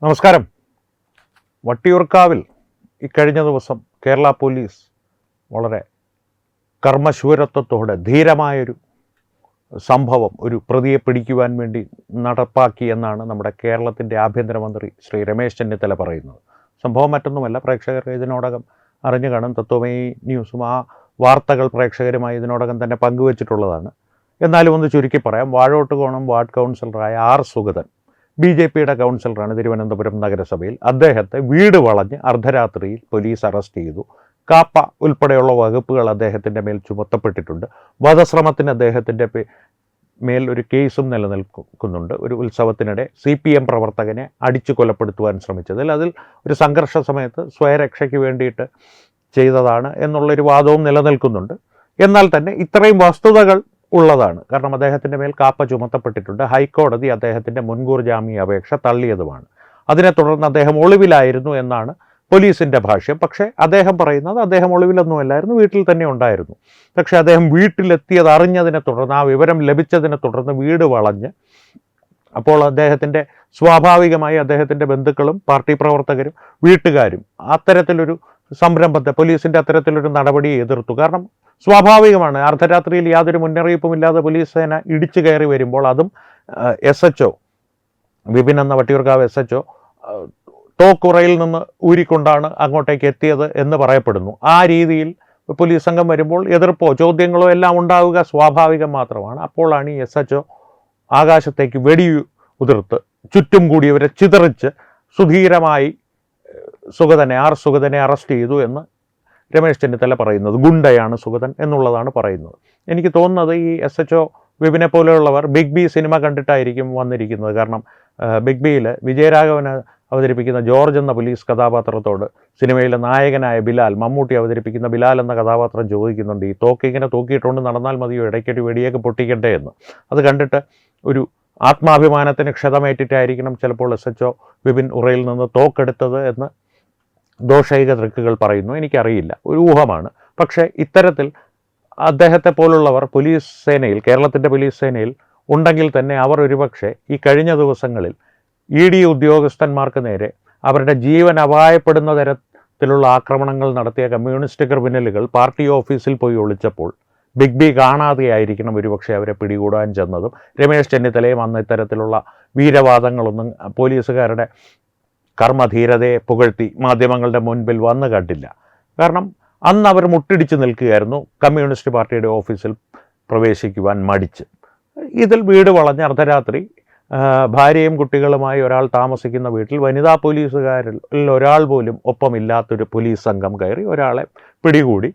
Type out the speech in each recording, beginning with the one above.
നമസ്കാരം. വട്ടിയൂർക്കാവിൽ ഇക്കഴിഞ്ഞ ദിവസം കേരള പോലീസ് വളരെ കർമ്മശൂരത്വത്തോടെ ധീരമായൊരു സംഭവം ഒരു പ്രതിയെ പിടിക്കുവാൻ വേണ്ടി നടപ്പാക്കി എന്നാണ് നമ്മുടെ കേരളത്തിൻ്റെ ആഭ്യന്തരമന്ത്രി ശ്രീ രമേശ് ചെന്നിത്തല പറയുന്നത്. സംഭവം മറ്റൊന്നുമല്ല, പ്രേക്ഷകർ ഇതിനോടകം അറിഞ്ഞു കാണും. തത്വമയി ന്യൂസും ആ വാർത്തകൾ പ്രേക്ഷകരുമായി ഇതിനോടകം തന്നെ പങ്കുവച്ചിട്ടുള്ളതാണ്. എന്നാലും ഒന്ന് ചുരുക്കി പറയാം. വാഴോട്ടുകോണം വാർഡ് കൗൺസിലറായ ആർ സുഗതൻ BJPയുടെ കൗൺസിലറാണ് തിരുവനന്തപുരം നഗരസഭയിൽ. അദ്ദേഹത്തെ വീട് വളഞ്ഞ് അർദ്ധരാത്രിയിൽ പോലീസ് അറസ്റ്റ് ചെയ്തു. കാപ്പ ഉൾപ്പെടെയുള്ള വകുപ്പുകൾ അദ്ദേഹത്തിൻ്റെ മേൽ ചുമത്തപ്പെട്ടിട്ടുണ്ട്. വധശ്രമത്തിന് അദ്ദേഹത്തിൻ്റെ മേൽ ഒരു കേസും നിലനിൽക്കുന്നുണ്ട്. ഒരു ഉത്സവത്തിനിടെ CPM പ്രവർത്തകനെ അടിച്ചു കൊലപ്പെടുത്തുവാൻ ശ്രമിച്ചതിൽ അതിൽ ഒരു സംഘർഷ സമയത്ത് സ്വയരക്ഷയ്ക്ക് വേണ്ടിയിട്ട് ചെയ്തതാണ് എന്നുള്ളൊരു വാദവും നിലനിൽക്കുന്നുണ്ട്. എന്നാൽ തന്നെ ഇത്രയും വസ്തുതകൾ ഉള്ളതാണ്. കാരണം അദ്ദേഹത്തിൻ്റെ മേൽ കാപ്പ ചുമത്തപ്പെട്ടിട്ടുണ്ട്. ഹൈക്കോടതി അദ്ദേഹത്തിൻ്റെ മുൻകൂർ ജാമ്യാപേക്ഷ തള്ളിയതുമാണ്. അതിനെ തുടർന്ന് അദ്ദേഹം ഒളിവിലായിരുന്നു എന്നാണ് പോലീസിൻ്റെ ഭാഷ്യം. പക്ഷേ അദ്ദേഹം പറയുന്നത് അദ്ദേഹം ഒളിവിലൊന്നുമല്ലായിരുന്നു, വീട്ടിൽ തന്നെ ഉണ്ടായിരുന്നു. പക്ഷേ അദ്ദേഹം വീട്ടിലെത്തിയത് അറിഞ്ഞതിനെ തുടർന്ന്, ആ വിവരം ലഭിച്ചതിനെ തുടർന്ന് വീട് വളഞ്ഞ്, അപ്പോൾ അദ്ദേഹത്തിൻ്റെ സ്വാഭാവികമായി അദ്ദേഹത്തിൻ്റെ ബന്ധുക്കളും പാർട്ടി പ്രവർത്തകരും വീട്ടുകാരും അത്തരത്തിലൊരു സംരംഭത്തെ, പോലീസിൻ്റെ അത്തരത്തിലൊരു നടപടിയെ എതിർത്തു. കാരണം സ്വാഭാവികമാണ്, അർദ്ധരാത്രിയിൽ യാതൊരു മുന്നറിയിപ്പുമില്ലാതെ പോലീസ് സേന ഇടിച്ചു കയറി വരുമ്പോൾ, അതും SHO വിപിൻ എന്ന വട്ടിയൂർക്കാവ് SHO തോക്കുറയിൽ നിന്ന് ഊരിക്കൊണ്ടാണ് അങ്ങോട്ടേക്ക് എത്തിയത് എന്ന് പറയപ്പെടുന്നു. ആ രീതിയിൽ പോലീസ് സംഘം വരുമ്പോൾ എതിർപ്പോ ചോദ്യങ്ങളോ എല്ലാം ഉണ്ടാവുക സ്വാഭാവികം മാത്രമാണ്. അപ്പോഴാണ് ഈ SHO ആകാശത്തേക്ക് വെടിയുതിർത്ത് ചുറ്റും കൂടിയവരെ ചിതറിച്ച് സുധീരമായി ആർ സുഗതനെ അറസ്റ്റ് ചെയ്തു എന്ന് രമേശ് ചെന്നിത്തല പറയുന്നത്. ഗുണ്ടയാണ് സുഗതൻ എന്നുള്ളതാണ് പറയുന്നത്. എനിക്ക് തോന്നുന്നത് ഈ SHO വിപിനെ പോലെയുള്ളവർ ബിഗ് ബി സിനിമ കണ്ടിട്ടായിരിക്കും വന്നിരിക്കുന്നത്. കാരണം ബിഗ് ബിയിൽ വിജയരാഘവൻ അവതരിപ്പിക്കുന്ന ജോർജ് എന്ന പോലീസ് കഥാപാത്രത്തോട് സിനിമയിലെ നായകനായ ബിലാൽ, മമ്മൂട്ടി അവതരിപ്പിക്കുന്ന ബിലാൽ എന്ന കഥാപാത്രം ചോദിക്കുന്നുണ്ട്, ഈ തോക്കിങ്ങനെ തൂക്കിയിട്ടുകൊണ്ട് നടന്നാൽ മതിയോ, ഇടയ്ക്കൊരു വെടിയൊക്കെ പൊട്ടിക്കട്ടെ എന്ന്. അത് കണ്ടിട്ട് ഒരു ആത്മാഭിമാനത്തിന് ക്ഷതമേറ്റിട്ടായിരിക്കണം ചിലപ്പോൾ SHO വിപിൻ ഉറയിൽ നിന്ന് തോക്കെടുത്തത് എന്ന് ദോഷൈക ദൃക്കുകൾ പറയുന്നു. എനിക്കറിയില്ല, ഒരു ഊഹമാണ്. പക്ഷേ ഇത്തരത്തിൽ അദ്ദേഹത്തെ പോലുള്ളവർ പോലീസ് സേനയിൽ, കേരളത്തിൻ്റെ പോലീസ് സേനയിൽ ഉണ്ടെങ്കിൽ തന്നെ അവർ ഒരുപക്ഷെ ഈ കഴിഞ്ഞ ദിവസങ്ങളിൽ ED ഉദ്യോഗസ്ഥന്മാർക്ക് നേരെ അവരുടെ ജീവൻ അപായപ്പെടുന്ന തരത്തിലുള്ള ആക്രമണങ്ങൾ നടത്തിയ കമ്മ്യൂണിസ്റ്റ് ക്രിമിനലുകൾ പാർട്ടി ഓഫീസിൽ പോയി ഒളിച്ചപ്പോൾ ബിഗ് ബി കാണാതെയായിരിക്കണം ഒരുപക്ഷെ അവരെ പിടികൂടാൻ ചെന്നതും. രമേശ് ചെന്നിത്തലയും അന്ന് ഇത്തരത്തിലുള്ള വീരവാദങ്ങളൊന്നും പോലീസുകാരുടെ കർമ്മധീരതയെ പുകഴ്ത്തി മാധ്യമങ്ങളുടെ മുൻപിൽ വന്നു കണ്ടില്ല. കാരണം അന്ന് അവർ മുട്ടിടിച്ച് നിൽക്കുകയായിരുന്നു, കമ്മ്യൂണിസ്റ്റ് പാർട്ടിയുടെ ഓഫീസിൽ പ്രവേശിക്കുവാൻ മടിച്ച്. ഇതിൽ വീട് വളഞ്ഞ് അർദ്ധരാത്രി ഭാര്യയും കുട്ടികളുമായി ഒരാൾ താമസിക്കുന്ന വീട്ടിൽ വനിതാ പോലീസുകാരിൽ ഒരാൾ പോലും ഒപ്പമില്ലാത്തൊരു പോലീസ് സംഘം കയറി ഒരാളെ പിടികൂടി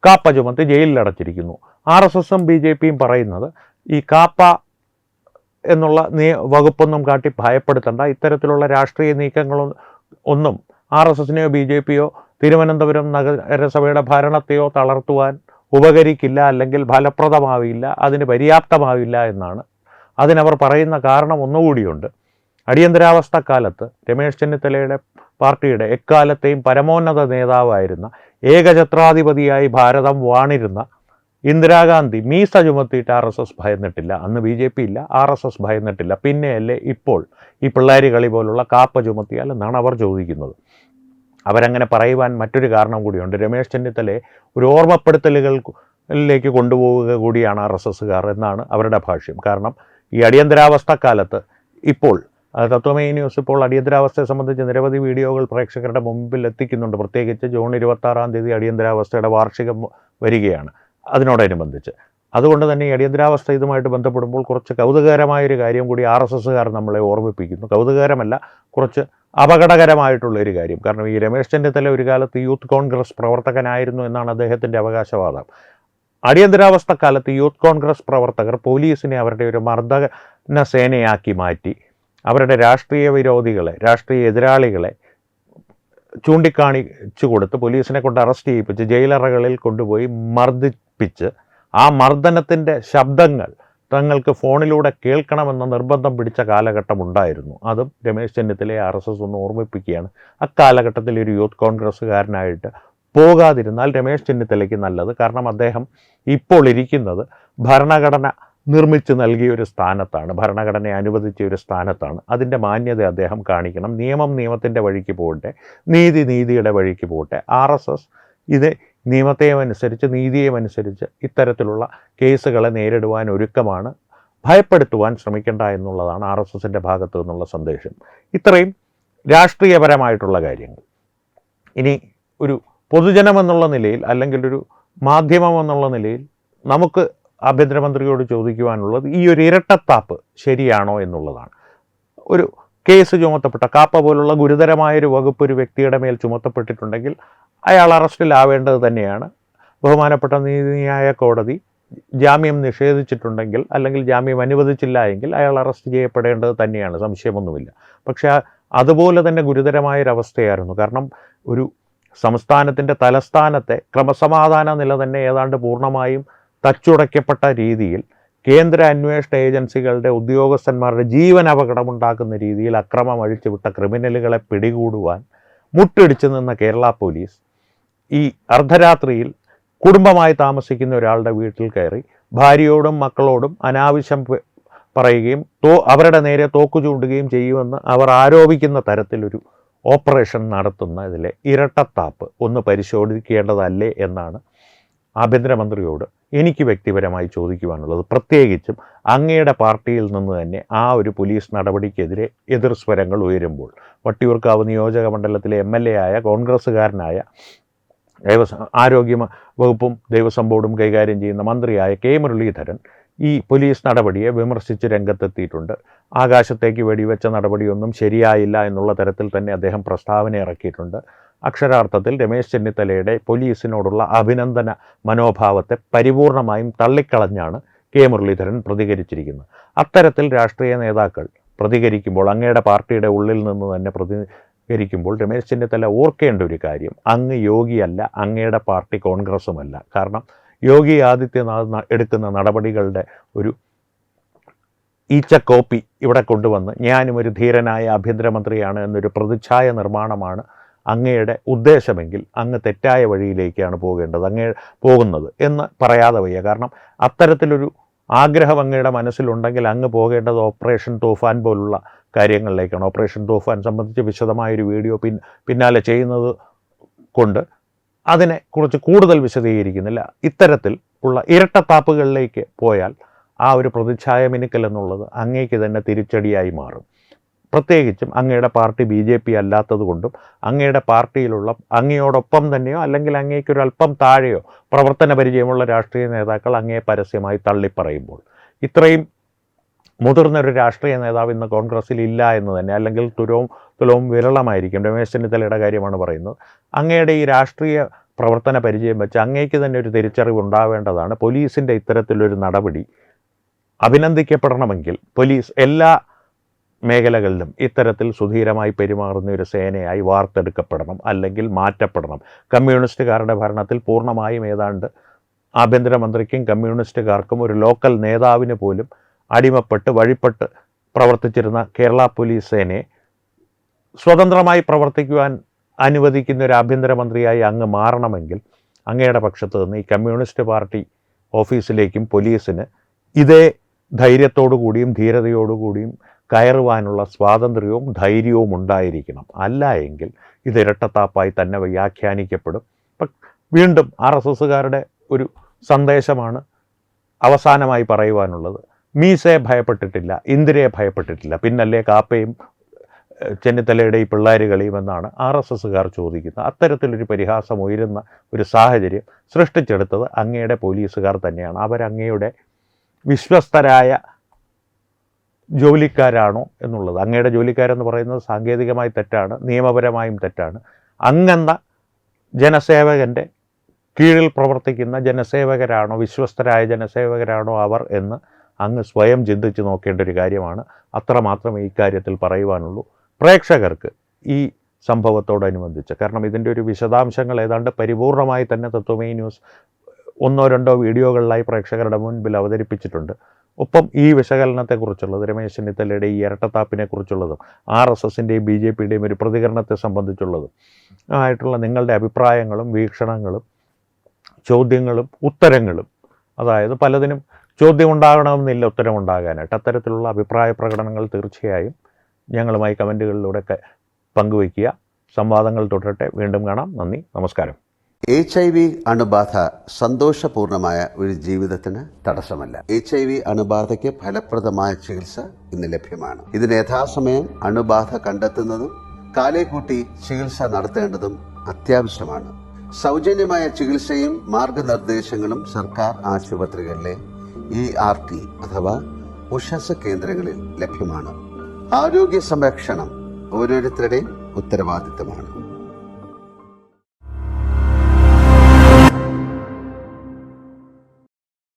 കാപ്പ ചുമത്തി ജയിലിലടച്ചിരിക്കുന്നു. RSSും BJPയും പറയുന്നത് ഈ കാപ്പ എന്നുള്ള വകുപ്പൊന്നും കാട്ടി ഭയപ്പെടുത്തേണ്ട, ഇത്തരത്തിലുള്ള രാഷ്ട്രീയ നീക്കങ്ങളൊന്നും RSSനെയോ BJPയോ തിരുവനന്തപുരം നഗരസഭയുടെ ഭരണത്തെയോ തളർത്തുവാൻ ഉപകരിക്കില്ല, അല്ലെങ്കിൽ ഫലപ്രദമാവില്ല, അതിന് പര്യാപ്തമാവില്ല എന്നാണ്. അതിനവർ പറയുന്ന കാരണം ഒന്നുകൂടിയുണ്ട്. അടിയന്തരാവസ്ഥ കാലത്ത് രമേശ് ചെന്നിത്തലയുടെ പാർട്ടിയുടെ എക്കാലത്തെയും പരമോന്നത നേതാവായിരുന്ന, ഏകഛത്രാധിപതിയായി ഭാരതം വാണിരുന്ന ഇന്ദിരാഗാന്ധി മീസ ചുമത്തിയിട്ട് RSS ഭയന്നിട്ടില്ല. അന്ന് BJP ഇല്ല, RSS ഭയന്നിട്ടില്ല. പിന്നെയല്ലേ ഇപ്പോൾ ഈ പിള്ളേരി കളി പോലുള്ള കാപ്പ ചുമത്തിയാൽ എന്നാണ് അവർ ചോദിക്കുന്നത്. അവരങ്ങനെ പറയുവാൻ മറ്റൊരു കാരണം കൂടിയുണ്ട്. രമേശ് ചെന്നിത്തലയെ ഒരു ഓർമ്മപ്പെടുത്തലുകളിലേക്ക് കൊണ്ടുപോവുക കൂടിയാണ് RSSകാർ എന്നാണ് അവരുടെ ഭാഷ്യം. കാരണം ഈ അടിയന്തരാവസ്ഥ കാലത്ത് ഇപ്പോൾ തത്വമയി ന്യൂസ് ഇപ്പോൾ അടിയന്തരാവസ്ഥയെ സംബന്ധിച്ച് നിരവധി വീഡിയോകൾ പ്രേക്ഷകരുടെ മുമ്പിൽ എത്തിക്കുന്നുണ്ട്. പ്രത്യേകിച്ച് ജൂൺ 26-ാം തീയതി അടിയന്തരാവസ്ഥയുടെ വാർഷികം വരികയാണ് അതിനോടനുബന്ധിച്ച്. അതുകൊണ്ട് തന്നെ ഈ അടിയന്തരാവസ്ഥ ഇതുമായിട്ട് ബന്ധപ്പെടുമ്പോൾ കുറച്ച് കൗതുകകരമായൊരു കാര്യം കൂടി RSSകാർ നമ്മളെ ഓർമ്മിപ്പിക്കുന്നു. കൗതുകകരമല്ല, കുറച്ച് അപകടകരമായിട്ടുള്ളൊരു കാര്യം. കാരണം ഈ രമേശ് ചെന്നിത്തല ഒരു കാലത്ത് യൂത്ത് കോൺഗ്രസ് പ്രവർത്തകനായിരുന്നു എന്നാണ് അദ്ദേഹത്തിൻ്റെ അവകാശവാദം. അടിയന്തരാവസ്ഥ കാലത്ത് യൂത്ത് കോൺഗ്രസ് പ്രവർത്തകർ പോലീസിനെ അവരുടെ ഒരു മർദ്ദന സേനയാക്കി മാറ്റി അവരുടെ രാഷ്ട്രീയ വിരോധികളെ, രാഷ്ട്രീയ എതിരാളികളെ ചൂണ്ടിക്കാണിച്ചു കൊടുത്ത് പോലീസിനെ കൊണ്ട് അറസ്റ്റ് ചെയ്യിപ്പിച്ച് ജയിലറകളിൽ കൊണ്ടുപോയി മർദ്ദിപ്പിച്ച് ആ മർദ്ദനത്തിൻ്റെ ശബ്ദങ്ങൾ തങ്ങൾക്ക് ഫോണിലൂടെ കേൾക്കണമെന്ന നിർബന്ധം പിടിച്ച കാലഘട്ടം ഉണ്ടായിരുന്നു. അതും രമേശ് ചെന്നിത്തലയെ RSS ഒന്ന് ഓർമ്മിപ്പിക്കുകയാണ്. അക്കാലഘട്ടത്തിൽ ഒരു യൂത്ത് കോൺഗ്രസ്സുകാരനായിട്ട് പോകാതിരുന്നാൽ രമേശ് ചെന്നിത്തലയ്ക്ക് നല്ലത്. കാരണം അദ്ദേഹം ഇപ്പോൾ ഇരിക്കുന്നത് ഭരണഘടന നിർമ്മിച്ച് നൽകിയ ഒരു സ്ഥാനത്താണ്, ഭരണഘടനയെ അനുവദിച്ച ഒരു സ്ഥാനത്താണ്. അതിൻ്റെ മാന്യത അദ്ദേഹം കാണിക്കണം. നിയമം നിയമത്തിൻ്റെ വഴിക്ക് പോകട്ടെ, നീതി നീതിയുടെ വഴിക്ക് പോകട്ടെ. RSS ഇത് നിയമത്തെയും അനുസരിച്ച് നീതിയെയും അനുസരിച്ച് ഇത്തരത്തിലുള്ള കേസുകളെ നേരിടുവാൻ ഒരുക്കമാണ്. ഭയപ്പെടുത്തുവാൻ ശ്രമിക്കേണ്ട എന്നുള്ളതാണ് RSSൻ്റെ ഭാഗത്തു നിന്നുള്ള സന്ദേശം. ഇത്രയും രാഷ്ട്രീയപരമായിട്ടുള്ള കാര്യങ്ങൾ. ഇനി ഒരു പൊതുജനമെന്നുള്ള നിലയിൽ അല്ലെങ്കിൽ ഒരു മാധ്യമം എന്നുള്ള നിലയിൽ നമുക്ക് ആഭ്യന്തരമന്ത്രിയോട് ചോദിക്കുവാനുള്ളത് ഈ ഒരു ഇരട്ടത്താപ്പ് ശരിയാണോ എന്നുള്ളതാണ്. ഒരു കേസ് ചുമത്തപ്പെട്ട കാപ്പ പോലുള്ള ഗുരുതരമായൊരു വകുപ്പ് ഒരു വ്യക്തിയുടെ മേൽ ചുമത്തപ്പെട്ടിട്ടുണ്ടെങ്കിൽ അയാൾ അറസ്റ്റിലാവേണ്ടത് തന്നെയാണ്. ബഹുമാനപ്പെട്ട നീതിന്യായ കോടതി ജാമ്യം നിഷേധിച്ചിട്ടുണ്ടെങ്കിൽ അല്ലെങ്കിൽ ജാമ്യം അനുവദിച്ചില്ല എങ്കിൽ അയാൾ അറസ്റ്റ് ചെയ്യപ്പെടേണ്ടത് തന്നെയാണ്, സംശയമൊന്നുമില്ല. പക്ഷേ അതുപോലെ തന്നെ ഗുരുതരമായൊരവസ്ഥയായിരുന്നു. കാരണം ഒരു സംസ്ഥാനത്തിൻ്റെ തലസ്ഥാനത്തെ ക്രമസമാധാന നില തന്നെ ഏതാണ്ട് പൂർണ്ണമായും തച്ചുടയ്ക്കപ്പെട്ട രീതിയിൽ കേന്ദ്ര അന്വേഷണ ഏജൻസികളുടെ ഉദ്യോഗസ്ഥന്മാരുടെ ജീവൻ അപകടമുണ്ടാക്കുന്ന രീതിയിൽ അക്രമം അഴിച്ചുവിട്ട ക്രിമിനലുകളെ പിടികൂടുവാൻ മുട്ടിടിച്ചു നിന്ന കേരള പോലീസ് ഈ അർദ്ധരാത്രിയിൽ കുടുംബമായി താമസിക്കുന്ന ഒരാളുടെ വീട്ടിൽ കയറി ഭാര്യയോടും മക്കളോടും അനാവശ്യം പറയുകയും അവരുടെ നേരെ തോക്കു ചൂണ്ടുകയും ചെയ്യുമെന്ന് അവർ ആരോപിക്കുന്ന തരത്തിലൊരു ഓപ്പറേഷൻ നടത്തുന്നതിലെ ഇരട്ടത്താപ്പ് ഒന്ന് പരിശോധിക്കേണ്ടതല്ലേ എന്നാണ് ആഭ്യന്തരമന്ത്രിയോട് എനിക്ക് വ്യക്തിപരമായി ചോദിക്കുവാനുള്ളത്. പ്രത്യേകിച്ചും അങ്ങയുടെ പാർട്ടിയിൽ നിന്ന് തന്നെ ആ ഒരു പോലീസ് നടപടിക്കെതിരെ എതിർസ്വരങ്ങൾ ഉയരുമ്പോൾ. വട്ടിയൂർക്കാവ് നിയോജക മണ്ഡലത്തിലെ MLA ആയ കോൺഗ്രസ്സുകാരനായ ആരോഗ്യ വകുപ്പും ദേവസ്വം ബോർഡും കൈകാര്യം ചെയ്യുന്ന മന്ത്രിയായ K. മുരളീധരൻ ഈ പോലീസ് നടപടിയെ വിമർശിച്ച് രംഗത്തെത്തിയിട്ടുണ്ട്. ആകാശത്തേക്ക് വെടിവെച്ച നടപടിയൊന്നും ശരിയായില്ല എന്നുള്ള തരത്തിൽ തന്നെ അദ്ദേഹം പ്രസ്താവന ഇറക്കിയിട്ടുണ്ട്. അക്ഷരാർത്ഥത്തിൽ രമേശ് ചെന്നിത്തലയുടെ പോലീസിനോടുള്ള അഭിനന്ദന മനോഭാവത്തെ പരിപൂർണമായും തള്ളിക്കളഞ്ഞാണ് K. മുരളീധരൻ പ്രതികരിച്ചിരിക്കുന്നത്. അത്തരത്തിൽ രാഷ്ട്രീയ നേതാക്കൾ പ്രതികരിക്കുമ്പോൾ, അങ്ങയുടെ പാർട്ടിയുടെ ഉള്ളിൽ നിന്ന് തന്നെ പ്രതികരിക്കുമ്പോൾ രമേശ് ചെന്നിത്തല ഓർക്കേണ്ട ഒരു കാര്യം, അങ്ങ് യോഗിയല്ല, അങ്ങയുടെ പാർട്ടി കോൺഗ്രസുമല്ല. കാരണം യോഗി ആദിത്യനാഥ് എടുക്കുന്ന നടപടികളുടെ ഒരു ഈച്ചക്കോപ്പി ഇവിടെ കൊണ്ടുവന്ന് ഞാനും ഒരു ധീരനായ ആഭ്യന്തരമന്ത്രിയാണ് എന്നൊരു പ്രതിച്ഛായ നിർമ്മാണമാണ് അങ്ങയുടെ ഉദ്ദേശമെങ്കിൽ അങ്ങ് തെറ്റായ വഴിയിലേക്കാണ് പോകുന്നത് എന്ന് പറയാതെ വയ്യ. കാരണം അത്തരത്തിലൊരു ആഗ്രഹം അങ്ങയുടെ മനസ്സിലുണ്ടെങ്കിൽ അങ്ങ് പോകേണ്ടത് ഓപ്പറേഷൻ തൂഫാൻ പോലുള്ള കാര്യങ്ങളിലേക്കാണ്. ഓപ്പറേഷൻ തൂഫാൻ സംബന്ധിച്ച് വിശദമായൊരു വീഡിയോ പിന്നാലെ ചെയ്യുന്നത് കൊണ്ട് അതിനെ കുറിച്ച് കൂടുതൽ വിശദീകരിക്കുന്നില്ല. ഇത്തരത്തിൽ ഉള്ള ഇരട്ടത്താപ്പുകളിലേക്ക് പോയാൽ ആ ഒരു പ്രതിച്ഛായ മിനുക്കൽ എന്നുള്ളത് അങ്ങേക്ക് തന്നെ തിരിച്ചടിയായി മാറും. പ്രത്യേകിച്ചും അങ്ങയുടെ പാർട്ടി BJP അല്ലാത്തതുകൊണ്ടും അങ്ങയുടെ പാർട്ടിയിലുള്ള അങ്ങയോടൊപ്പം തന്നെയോ അല്ലെങ്കിൽ അങ്ങേക്കൊരല്പം താഴെയോ പ്രവർത്തന പരിചയമുള്ള രാഷ്ട്രീയ നേതാക്കൾ അങ്ങയെ പരസ്യമായി തള്ളിപ്പറയുമ്പോൾ, ഇത്രയും മുതിർന്നൊരു രാഷ്ട്രീയ നേതാവ് ഇന്ന് കോൺഗ്രസ്സിൽ ഇല്ല എന്ന് തന്നെ, അല്ലെങ്കിൽ തുലവും വിരളമായിരിക്കും. രമേശ് ചെന്നിത്തലയുടെ കാര്യമാണ് പറയുന്നത്. അങ്ങയുടെ ഈ രാഷ്ട്രീയ പ്രവർത്തന പരിചയം വെച്ച് അങ്ങേക്ക് തന്നെ ഒരു തിരിച്ചറിവ് ഉണ്ടാവേണ്ടതാണ്. പോലീസിൻ്റെ ഇത്തരത്തിലൊരു നടപടി അഭിനന്ദിക്കപ്പെടണമെങ്കിൽ പോലീസ് എല്ലാ മേഖലകളിലും ഇത്തരത്തിൽ സുധീരമായി പെരുമാറുന്ന ഒരു സേനയായി വാർത്തെടുക്കപ്പെടണം, അല്ലെങ്കിൽ മാറ്റപ്പെടണം. കമ്മ്യൂണിസ്റ്റുകാരുടെ ഭരണത്തിൽ പൂർണ്ണമായും ഏതാണ്ട് ആഭ്യന്തരമന്ത്രിക്കും കമ്മ്യൂണിസ്റ്റുകാർക്കും ഒരു ലോക്കൽ നേതാവിന് പോലും അടിമപ്പെട്ട് വഴിപ്പെട്ട് പ്രവർത്തിച്ചിരുന്ന കേരള പോലീസ് സേനയെ സ്വതന്ത്രമായി പ്രവർത്തിക്കുവാൻ അനുവദിക്കുന്ന ഒരു ആഭ്യന്തരമന്ത്രിയായി അങ്ങ് മാറണമെങ്കിൽ അങ്ങയുടെ പക്ഷത്ത് നിന്ന് ഈ കമ്മ്യൂണിസ്റ്റ് പാർട്ടി ഓഫീസിലേക്കും പോലീസിന് ഇതേ ധൈര്യത്തോടു കൂടിയും ധീരതയോടുകൂടിയും കയറുവാനുള്ള സ്വാതന്ത്ര്യവും ധൈര്യവും ഉണ്ടായിരിക്കണം. അല്ല എങ്കിൽ ഇത് ഇരട്ടത്താപ്പായി തന്നെ വ്യാഖ്യാനിക്കപ്പെടും. വീണ്ടും RSSകാരുടെ ഒരു സന്ദേശമാണ് അവസാനമായി പറയുവാനുള്ളത്. മീസയെ ഭയപ്പെട്ടിട്ടില്ല, ഇന്ദിരയെ ഭയപ്പെട്ടിട്ടില്ല, പിന്നല്ലേ കാപ്പയും ചെന്നിത്തലയുടെ ഈ പിള്ളേര് കളിയുമെന്നാണ് RSSകാർ ചോദിക്കുന്നത്. അത്തരത്തിലൊരു പരിഹാസം ഉയരുന്ന ഒരു സാഹചര്യം സൃഷ്ടിച്ചെടുത്തത് അങ്ങയുടെ പോലീസുകാർ തന്നെയാണ്. അവരങ്ങയുടെ വിശ്വസ്തരായ ജോലിക്കാരാണോ എന്നുള്ളത്, അങ്ങയുടെ ജോലിക്കാരെന്ന് പറയുന്നത് സാങ്കേതികമായി തെറ്റാണ്, നിയമപരമായും തെറ്റാണ്. അങ്ങെന്ന ജനസേവകൻ്റെ കീഴിൽ പ്രവർത്തിക്കുന്ന ജനസേവകരാണോ, വിശ്വസ്തരായ ജനസേവകരാണോ അവർ എന്ന് അങ്ങ് സ്വയം ചിന്തിച്ച് നോക്കേണ്ട ഒരു കാര്യമാണ്. അത്രമാത്രമേ ഇക്കാര്യത്തിൽ പറയുവാനുള്ളൂ. പ്രേക്ഷകർക്ക് ഈ സംഭവത്തോടനുബന്ധിച്ച്, കാരണം ഇതിൻ്റെ ഒരു വിശദാംശങ്ങൾ ഏതാണ്ട് പരിപൂർണമായി തന്നെ തത്വമേ ന്യൂസ് 1-2 വീഡിയോകളിലായി പ്രേക്ഷകരുടെ മുൻപിൽ അവതരിപ്പിച്ചിട്ടുണ്ട്. ഒപ്പം ഈ വിശകലനത്തെക്കുറിച്ചുള്ളത്, രമേശ് ചെന്നിത്തലയുടെ ഈ ഇരട്ടത്താപ്പിനെക്കുറിച്ചുള്ളതും RSSൻ്റെയും BJPയുടെയും ഒരു പ്രതികരണത്തെ സംബന്ധിച്ചുള്ളതും ആയിട്ടുള്ള നിങ്ങളുടെ അഭിപ്രായങ്ങളും വീക്ഷണങ്ങളും ചോദ്യങ്ങളും ഉത്തരങ്ങളും, അതായത് പലതിനും ചോദ്യം ഉണ്ടാകണമെന്നില്ല ഉത്തരമുണ്ടാകാനായിട്ട്. അത്തരത്തിലുള്ള അഭിപ്രായ പ്രകടനങ്ങൾ തീർച്ചയായും ഞങ്ങളുമായി കമൻറ്റുകളിലൂടെയൊക്കെ പങ്കുവയ്ക്കുക. സംവാദങ്ങൾ തുടരട്ടെ. വീണ്ടും കാണാം. നന്ദി, നമസ്കാരം. HIV അണുബാധ സന്തോഷപൂർണമായ ഒരു ജീവിതത്തിന് തടസ്സമല്ല. HIV അണുബാധയ്ക്ക് ഫലപ്രദമായ ചികിത്സ ഇന്ന് ലഭ്യമാണ്. ഇതിന് യഥാസമയം അണുബാധ കണ്ടെത്തുന്നതും കാലേക്കൂട്ടി ചികിത്സ നടത്തേണ്ടതും അത്യാവശ്യമാണ്. സൗജന്യമായ ചികിത്സയും മാർഗനിർദ്ദേശങ്ങളും സർക്കാർ ആശുപത്രികളിലെ ERT അഥവാ ഉഷസ് കേന്ദ്രങ്ങളിൽ ലഭ്യമാണ്. ആരോഗ്യ സംരക്ഷണം ഓരോരുത്തരുടെയും ഉത്തരവാദിത്തമാണ്.